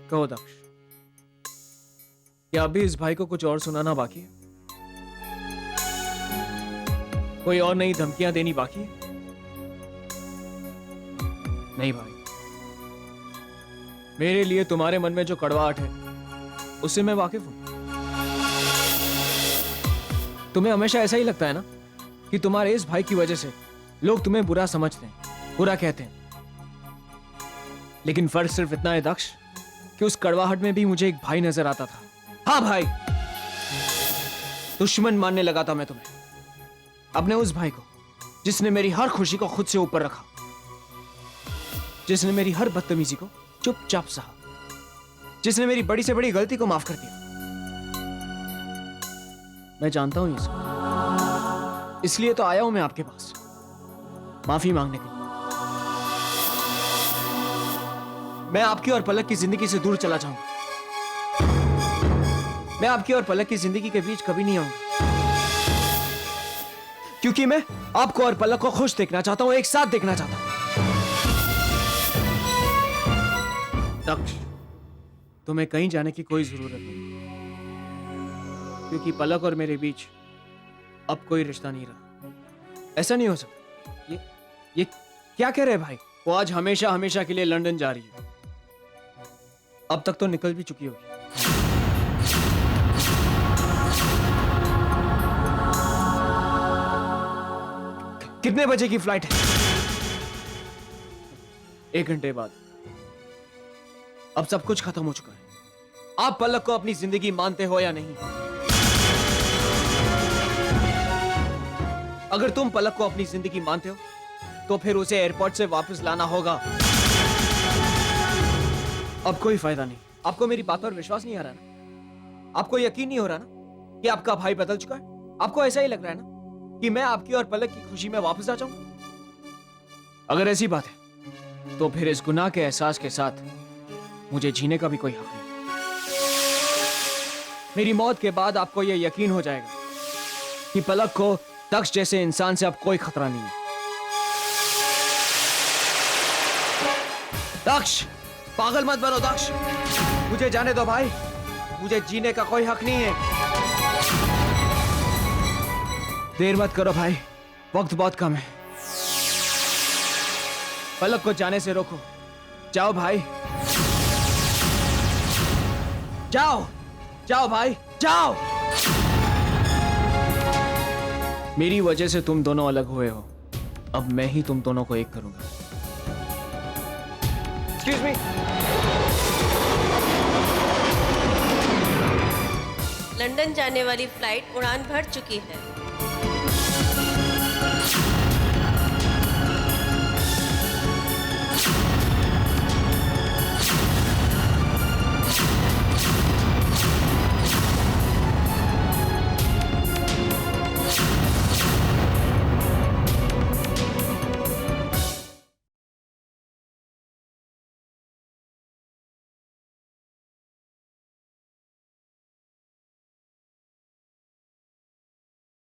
कहो दक्ष, क्या अभी इस भाई को कुछ और सुनाना बाकी है? कोई और नई धमकियां देनी बाकी है? नहीं भाई, मेरे लिए तुम्हारे मन में जो कड़वाहट है उससे मैं वाकिफ हूं। तुम्हें हमेशा ऐसा ही लगता है ना कि तुम्हारे इस भाई की वजह से लोग तुम्हें बुरा समझते हैं, बुरा कहते हैं। लेकिन फर्क सिर्फ इतना है दक्ष कि उस कड़वाहट में भी मुझे एक भाई नजर आता था। हाँ भाई, दुश्मन मानने लगा था मैं तुम्हें, अपने उस भाई को जिसने मेरी हर खुशी को खुद से ऊपर रखा, जिसने मेरी हर बदतमीजी को चुपचाप सहा, जिसने मेरी बड़ी से बड़ी गलती को माफ कर दिया। मैं जानता हूं ये सब, इसलिए तो आया हूं मैं आपके पास माफी मांगने के लिए। मैं आपकी और पलक की जिंदगी से दूर चला जाऊंगा। मैं आपकी और पलक की जिंदगी के बीच कभी नहीं आऊंगा, क्योंकि मैं आपको और पलक को खुश देखना चाहता हूं, एक साथ देखना चाहता हूं। दक्ष, तुम्हें कहीं जाने की कोई जरूरत नहीं, क्योंकि पलक और मेरे बीच अब कोई रिश्ता नहीं रहा। ऐसा नहीं हो सकता। ये क्या कह रहे भाई? वो आज हमेशा हमेशा के लिए लंदन जा रही है। अब तक तो निकल भी चुकी होगी। कितने बजे की फ्लाइट है? 1 घंटे बाद। अब सब कुछ खत्म हो चुका है। आप पलक को अपनी जिंदगी मानते हो या नहीं? अगर तुम पलक को अपनी जिंदगी मानते हो तो फिर उसे एयरपोर्ट से वापस लाना होगा। अब कोई फायदा नहीं। आपको मेरी बात पर विश्वास नहीं आ रहा ना? आपको यकीन नहीं हो रहा ना कि आपका भाई बदल चुका है? आपको ऐसा ही लग रहा है ना कि मैं आपकी और पलक की खुशी में वापस आ जाऊंगा? अगर ऐसी बात है तो फिर इस गुनाह के एहसास के साथ मुझे जीने का भी कोई हक नहीं। मेरी मौत के बाद आपको यह यकीन हो जाएगा कि पलक को दक्ष जैसे इंसान से अब कोई खतरा नहीं है। दक्ष, पागल मत बनो दक्ष। मुझे जाने दो भाई, मुझे जीने का कोई हक नहीं है। देर मत करो भाई, वक्त बहुत कम है। पलक को जाने से रोको। जाओ भाई, जाओ जाओ भाई, जाओ। मेरी वजह से तुम दोनों अलग हुए हो, अब मैं ही तुम दोनों को एक करूंगा। Excuse me. लंदन जाने वाली फ्लाइट उड़ान भर चुकी है।